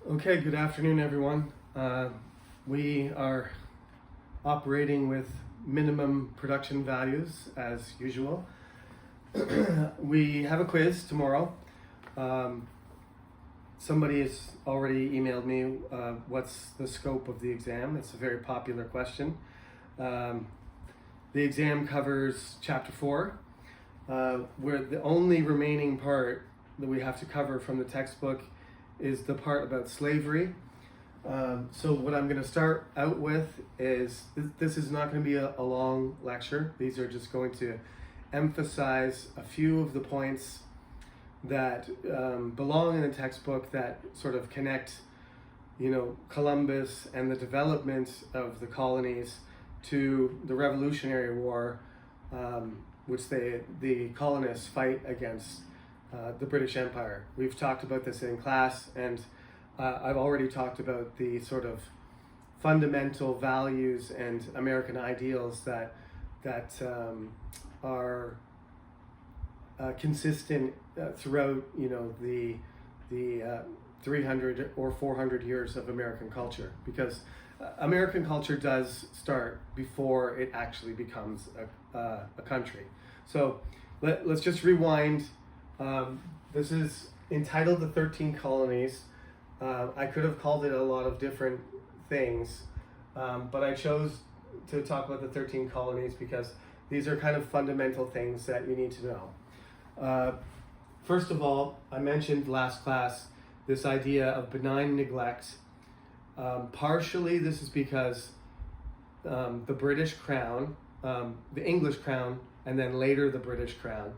Okay, good afternoon, everyone. We are operating with minimum production values as usual. We have a quiz tomorrow. Somebody has already emailed me what's the scope of the exam. It's a very popular question. The exam covers chapter 4, where the only remaining part that we have to cover from the textbook is the part about slavery. So what I'm going to start out with is, this is not going to be a long lecture. These are just going to emphasize a few of the points that belong in the textbook that sort of connect, Columbus and the development of the colonies to the Revolutionary War, which the colonists fight against the British Empire. We've talked about this in class, and I've already talked about the sort of fundamental values and American ideals that are consistent throughout the 300 or 400 years of American culture, because American culture does start before it actually becomes a country. So let's just rewind. This is entitled The 13 Colonies. I could have called it a lot of different things, but I chose to talk about the 13 colonies because these are kind of fundamental things that you need to know. First of all, I mentioned last class this idea of benign neglect. Partially this is because the British Crown, the English Crown, and then later the British Crown,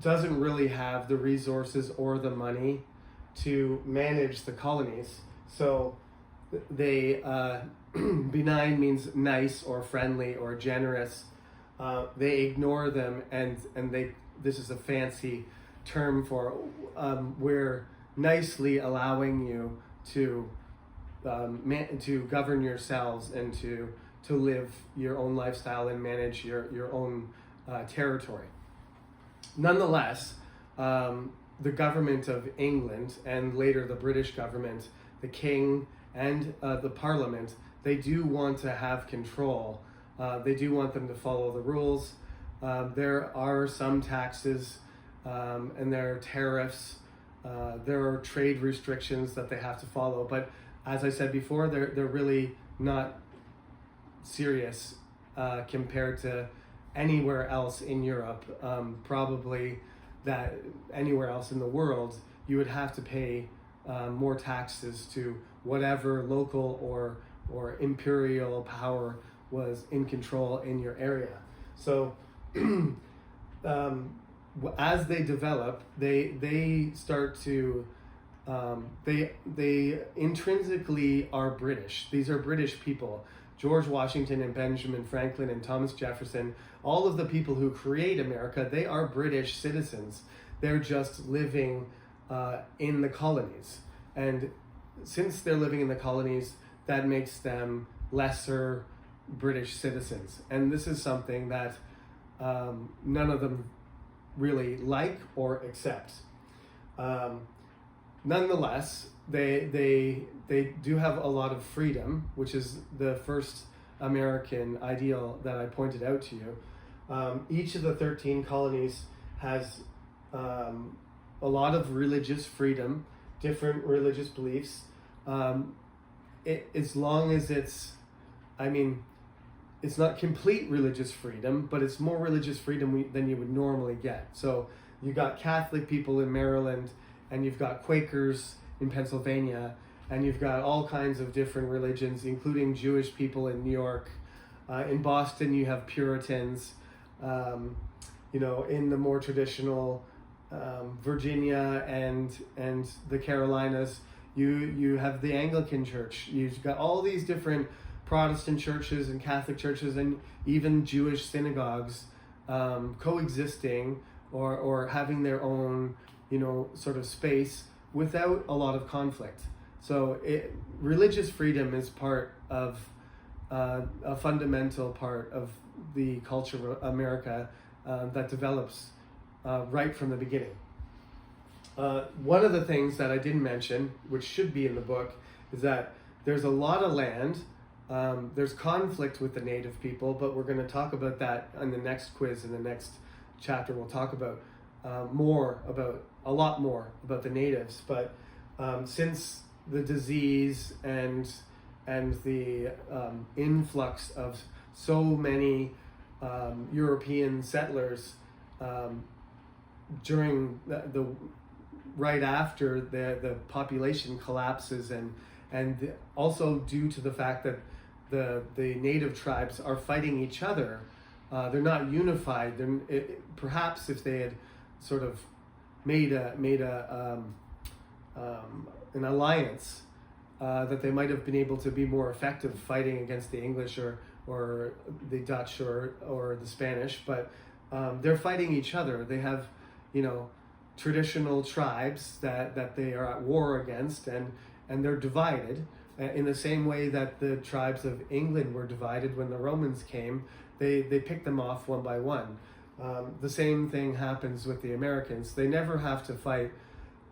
doesn't really have the resources or the money to manage the colonies. So they, benign means nice or friendly or generous. They ignore them, and this is a fancy term for we're nicely allowing you to govern yourselves and to live your own lifestyle and manage your own territory. Nonetheless, the government of England and later the British government, the king and the parliament, they do want to have control. They do want them to follow the rules. There are some taxes and there are tariffs. There are trade restrictions that they have to follow. But as I said before, they're really not serious compared to anywhere else in Europe. Probably that anywhere else in the world, you would have to pay more taxes to whatever local or imperial power was in control in your area. So as they develop, they start to they intrinsically are British. These are British people. George Washington and Benjamin Franklin and Thomas Jefferson, all of the people who create America, they are British citizens. They're just living in the colonies. And since they're living in the colonies, that makes them lesser British citizens. And this is something that none of them really like or accept. Nonetheless, they do have a lot of freedom, which is the first American ideal that I pointed out to you. Each of the 13 colonies has a lot of religious freedom, different religious beliefs, as long as it's not complete religious freedom, but it's more religious freedom than you would normally get. So you got Catholic people in Maryland, and you've got Quakers in Pennsylvania, and you've got all kinds of different religions, including Jewish people in New York. In Boston, you have Puritans. In the more traditional Virginia and the Carolinas, you have the Anglican Church. You've got all these different Protestant churches and Catholic churches and even Jewish synagogues coexisting or having their own sort of space without a lot of conflict. So religious freedom is part of a fundamental part of the culture of America that develops right from the beginning. One of the things that I didn't mention, which should be in the book, is that there's a lot of land. There's conflict with the native people, but we're going to talk about that in the next quiz. In the next chapter, we'll talk about a lot more about the natives. But since the disease and the influx of so many European settlers during the right after the population collapses, and also due to the fact that the native tribes are fighting each other, they're not unified. Perhaps if they had sort of made an alliance, that they might have been able to be more effective fighting against the English or the Dutch or the Spanish, but they're fighting each other. They have, traditional tribes that they are at war against, and they're divided in the same way that the tribes of England were divided when the Romans came. They picked them off one by one. The same thing happens with the Americans. They never have to fight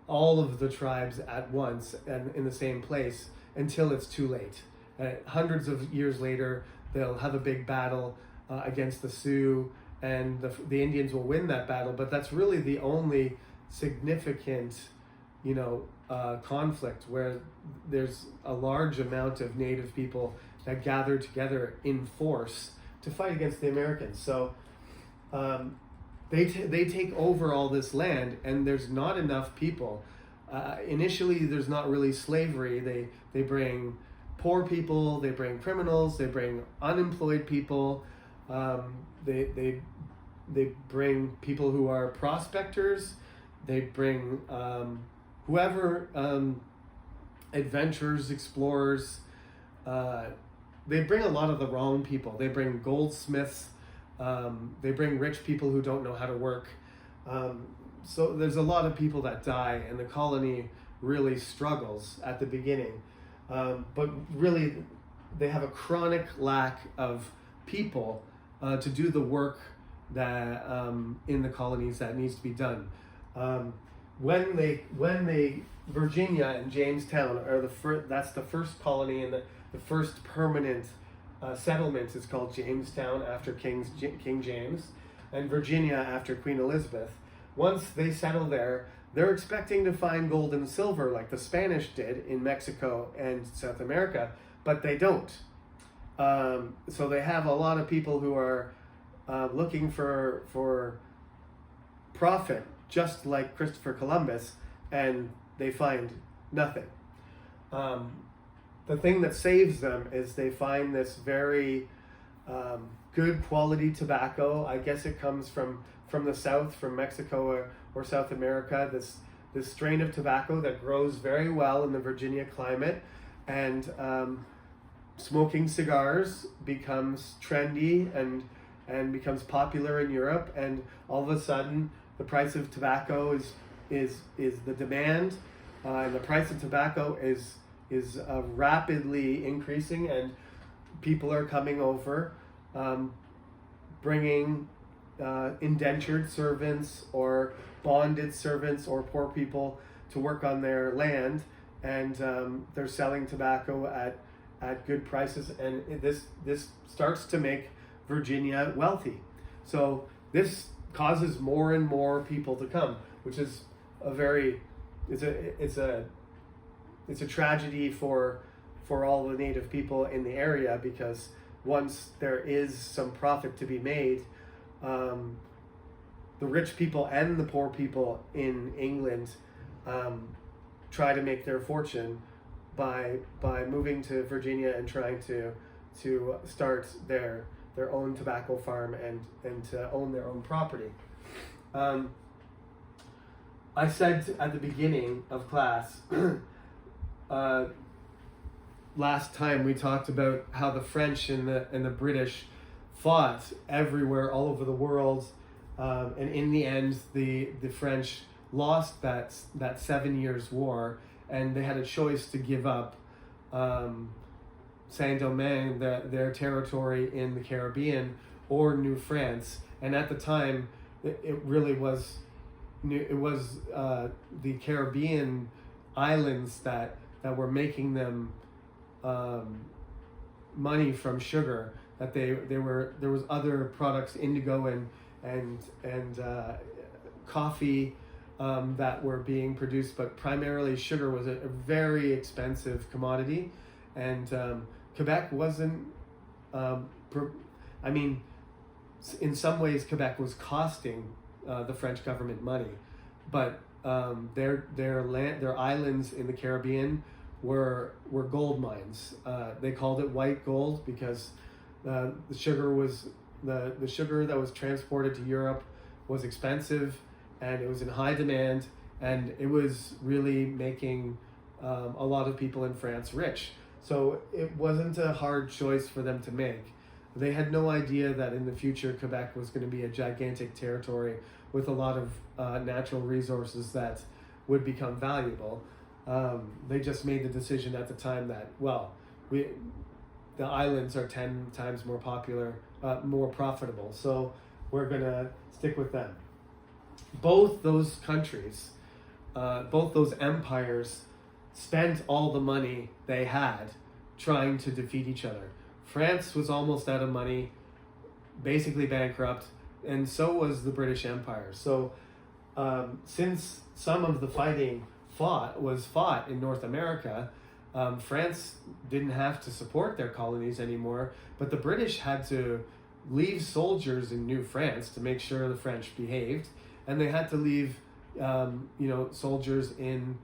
all of the tribes at once and in the same place until it's too late. Hundreds of years later, they'll have a big battle against the Sioux, and the Indians will win that battle, but that's really the only significant, conflict where there's a large amount of native people that gather together in force to fight against the Americans. So they take over all this land, and there's not enough people. Initially, there's not really slavery. They bring poor people, they bring criminals, they bring unemployed people, they bring people who are prospectors, they bring whoever, adventurers, explorers. They bring a lot of the wrong people. They bring goldsmiths, they bring rich people who don't know how to work. So there's a lot of people that die, and the colony really struggles at the beginning. But really, they have a chronic lack of people to do the work that in the colonies that needs to be done. When Virginia and Jamestown are that's the first colony, and the first permanent settlement is called Jamestown after King James, and Virginia after Queen Elizabeth. Once they settle there, they're expecting to find gold and silver like the Spanish did in Mexico and South America, but they don't. So they have a lot of people who are looking for profit, just like Christopher Columbus, and they find nothing. The thing that saves them is they find this very good quality tobacco. I guess it comes from the south, from Mexico or South America, this strain of tobacco that grows very well in the Virginia climate, and smoking cigars becomes trendy and becomes popular in Europe, and all of a sudden the price of tobacco is the demand, and the price of tobacco is rapidly increasing, and people are coming over, bringing indentured servants or bonded servants or poor people to work on their land, and they're selling tobacco at good prices, and this starts to make Virginia wealthy. So this causes more and more people to come, which is it's a tragedy for all the native people in the area, because once there is some profit to be made, the rich people and the poor people in England try to make their fortune by moving to Virginia and trying to start their own tobacco farm and to own their own property. I said at the beginning of class, last time we talked about how the French and the British fought everywhere, all over the world, and in the end, the French lost that 7 years war, and they had a choice to give up Saint-Domingue, their territory in the Caribbean, or New France. And at the time, it really was it was the Caribbean islands that were making them money from sugar. That there was other products, indigo and coffee, that were being produced, but primarily sugar was a very expensive commodity, and Quebec wasn't. In some ways, Quebec was costing the French government money, but their islands in the Caribbean were gold mines. They called it white gold because the sugar that was transported to Europe was expensive, and it was in high demand, and it was really making a lot of people in France rich. So it wasn't a hard choice for them to make. They had no idea that in the future Quebec was going to be a gigantic territory with a lot of natural resources that would become valuable. They just made the decision at the time that, the islands are 10 times more popular, more profitable, so we're going to stick with them. Both those countries, both those empires, spent all the money they had trying to defeat each other. France was almost out of money, basically bankrupt, and so was the British Empire. So since some of the fighting was fought in North America, France didn't have to support their colonies anymore, but the British had to leave soldiers in New France to make sure the French behaved, and they had to leave soldiers in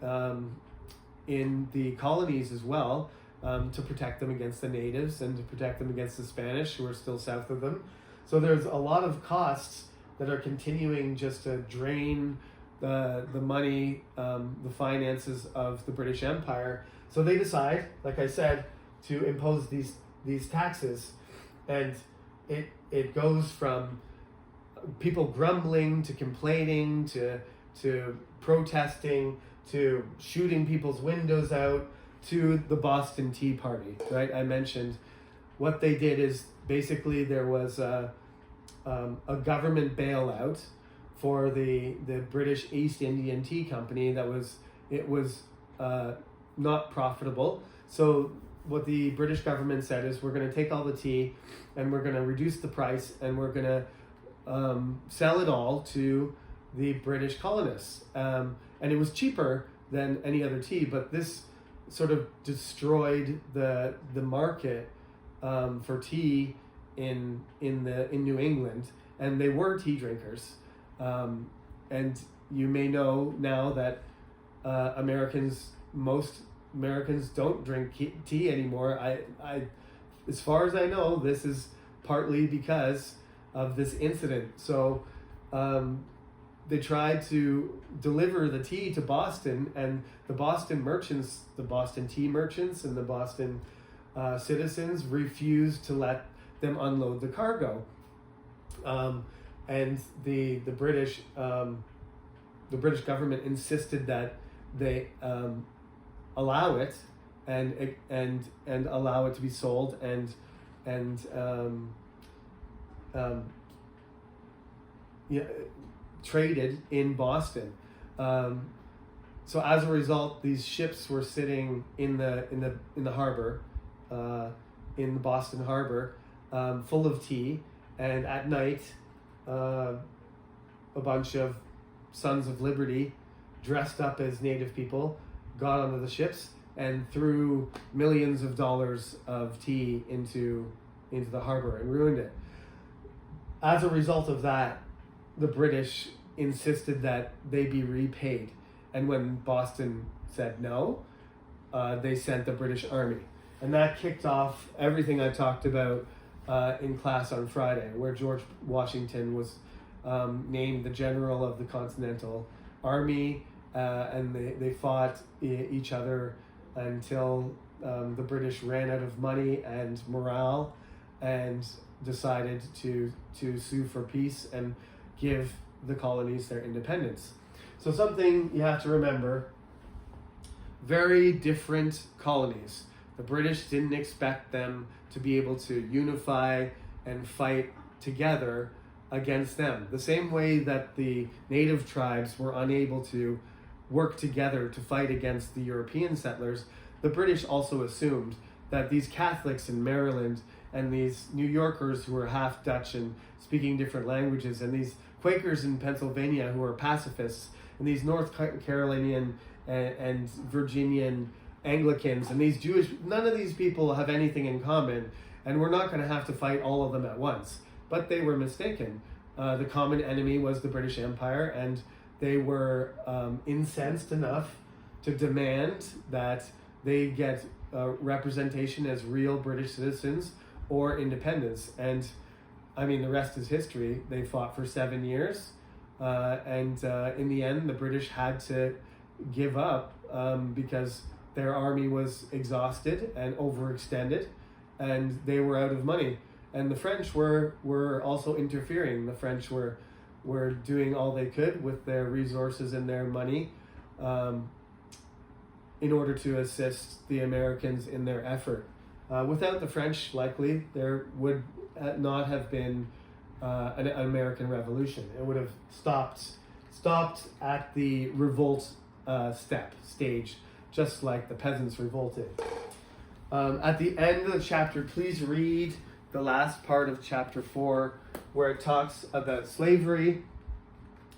the colonies as well, to protect them against the natives and to protect them against the Spanish who are still south of them. So there's a lot of costs that are continuing just to drain the money, the finances of the British Empire. So they decide, like I said, to impose these taxes, and it goes from people grumbling to complaining to protesting to shooting people's windows out to the Boston Tea Party, right? I mentioned what they did is basically there was a government bailout for the British East Indian Tea Company that was not profitable. So what the British government said is, we're going to take all the tea and we're going to reduce the price, and we're going to sell it all to the British colonists. And it was cheaper than any other tea, but this sort of destroyed the market for tea in New England, and they were tea drinkers. And you may know now that most Americans don't drink tea anymore. I as far as I know, this is partly because of this incident. So they tried to deliver the tea to Boston, and the Boston merchants, the Boston tea merchants and the Boston citizens refused to let them unload the cargo. And the British government insisted that they allow it and allow it to be sold and traded in Boston. So as a result, these ships were sitting in the harbor, in the Boston harbor, full of tea, and at night, a bunch of Sons of Liberty, dressed up as native people, got onto the ships and threw millions of dollars of tea into the harbor and ruined it. As a result of that, the British insisted that they be repaid. And when Boston said no, they sent the British Army. And that kicked off everything I talked about in class on Friday, where George Washington was named the general of the Continental Army, and they fought each other until the British ran out of money and morale and decided to sue for peace and give the colonies their independence. So something you have to remember, very different colonies. The British didn't expect them to be able to unify and fight together against them. The same way that the native tribes were unable to work together to fight against the European settlers, the British also assumed that these Catholics in Maryland and these New Yorkers who were half Dutch and speaking different languages, and these Quakers in Pennsylvania who were pacifists, and these North Carolinian and Virginian Anglicans, and these Jewish, none of these people have anything in common, and we're not going to have to fight all of them at once. But they were mistaken. The common enemy was the British Empire, and they were incensed enough to demand that they get representation as real British citizens or independence. And I mean, the rest is history. They fought for 7 years, and in the end, the British had to give up because their army was exhausted and overextended, and they were out of money. And the French were also interfering. The French were doing all they could with their resources and their money in order to assist the Americans in their effort. Without the French, likely, there would not have been an American Revolution. It would have stopped at the revolt stage, just like the peasants revolted. At the end of the chapter, please read the last part of chapter 4, where it talks about slavery.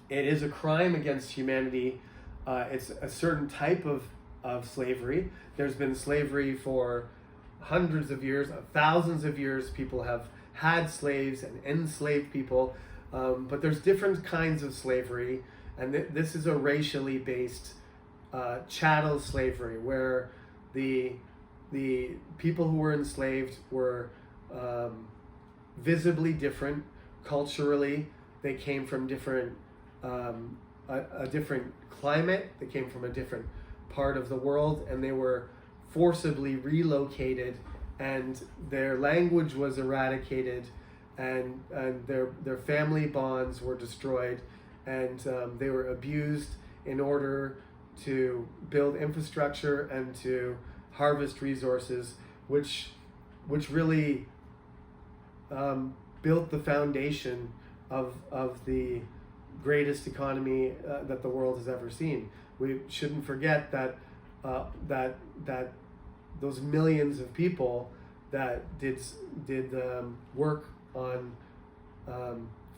It is a crime against humanity. It's a certain type of slavery. There's been slavery for hundreds of years, thousands of years. People have had slaves and enslaved people, but there's different kinds of slavery, and this is a racially based chattel slavery, where the people who were enslaved were visibly different culturally. They came from a different climate. They came from a different part of the world, and they were forcibly relocated, and their language was eradicated, and their family bonds were destroyed, and they were abused in order to build infrastructure and to harvest resources, which really built the foundation of the greatest economy that the world has ever seen. We shouldn't forget that those millions of people that did work on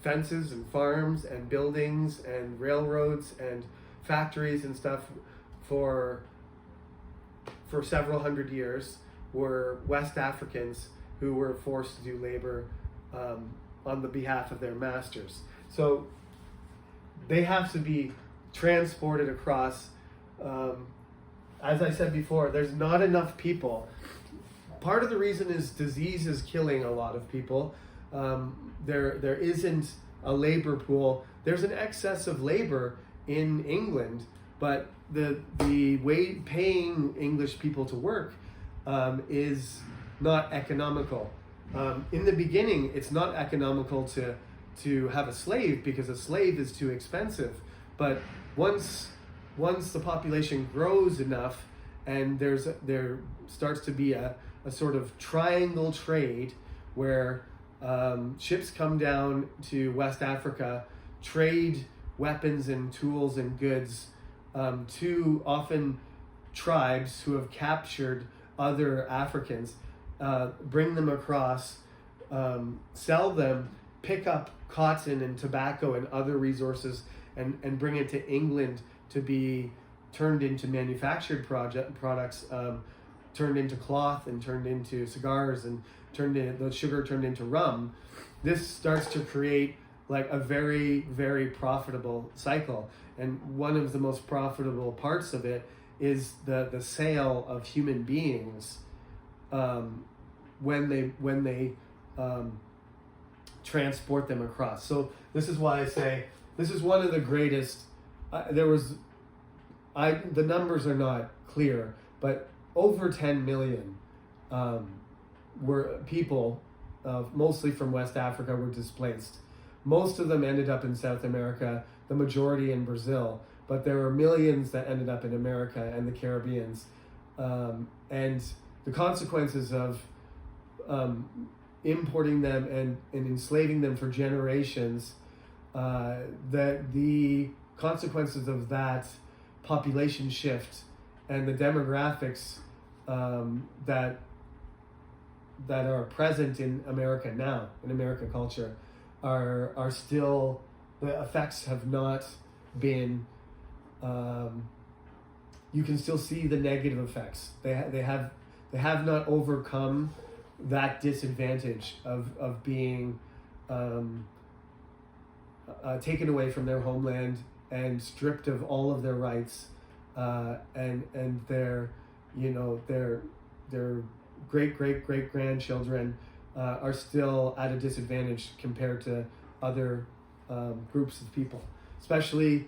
fences and farms and buildings and railroads and factories and stuff for several hundred years were West Africans who were forced to do labor on the behalf of their masters. So they have to be transported across. As I said before, there's not enough people. Part of the reason is disease is killing a lot of people. There isn't a labor pool. There's an excess of labor in England, but the way paying English people to work is not economical. In the beginning, it's not economical to have a slave because a slave is too expensive. But once the population grows enough, and there starts to be a sort of triangle trade where ships come down to West Africa, trade weapons and tools and goods to often tribes who have captured other Africans, bring them across, sell them, pick up cotton and tobacco and other resources, and bring it to England to be turned into manufactured products, turned into cloth and turned into cigars and the sugar turned into rum. This starts to create like a very, very profitable cycle. And one of the most profitable parts of it is the sale of human beings when they transport them across. So this is why I say this is one of the greatest. The numbers are not clear, but over 10 million were people, mostly from West Africa, were displaced. Most of them ended up in South America, the majority in Brazil, but there were millions that ended up in America and the Caribbeans. And the consequences of importing them and enslaving them for generations, that the consequences of that population shift and the demographics that are present in America now, in American culture, are still, the effects have not been, you can still see the negative effects. They have not overcome that disadvantage of being taken away from their homeland and stripped of all of their rights, and their great grandchildren are still at a disadvantage compared to other groups of people, especially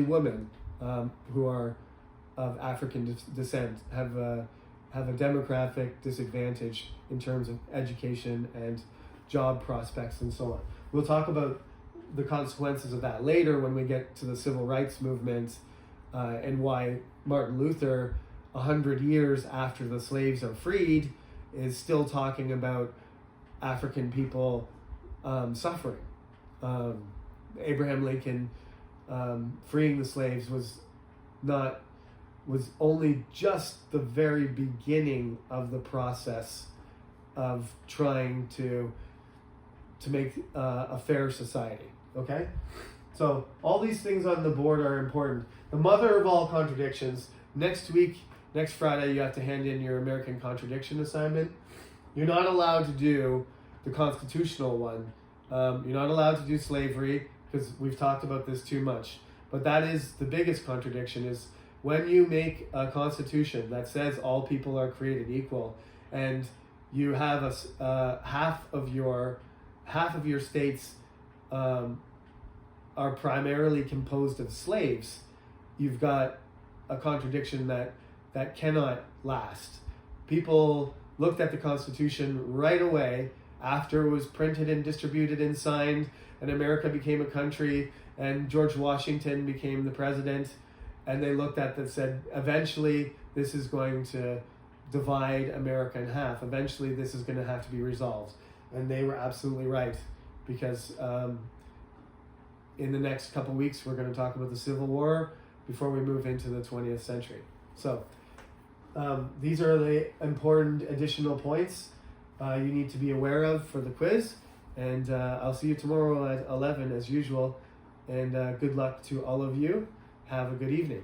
women who are of African descent have a demographic disadvantage in terms of education and job prospects and so on. We'll talk about the consequences of that later when we get to the civil rights movement, and why Martin Luther, 100 years after the slaves are freed, is still talking about African people suffering. Abraham Lincoln freeing the slaves was only just the very beginning of the process of trying to make a fair society. Okay? So all these things on the board are important. The mother of all contradictions. Next Friday, you have to hand in your American contradiction assignment. You're not allowed to do the constitutional one. You're not allowed to do slavery, because we've talked about this too much. But that is the biggest contradiction, is when you make a constitution that says all people are created equal, and you have half of your states are primarily composed of slaves, you've got a contradiction that cannot last. People looked at the Constitution right away after it was printed and distributed and signed, and America became a country, and George Washington became the president, and they looked at that and said, eventually this is going to divide America in half. Eventually this is going to have to be resolved. And they were absolutely right, because in the next couple weeks we're going to talk about the Civil War before we move into the 20th century. So these are the important additional points you need to be aware of for the quiz. And I'll see you tomorrow at 11 as usual. And good luck to all of you. Have a good evening.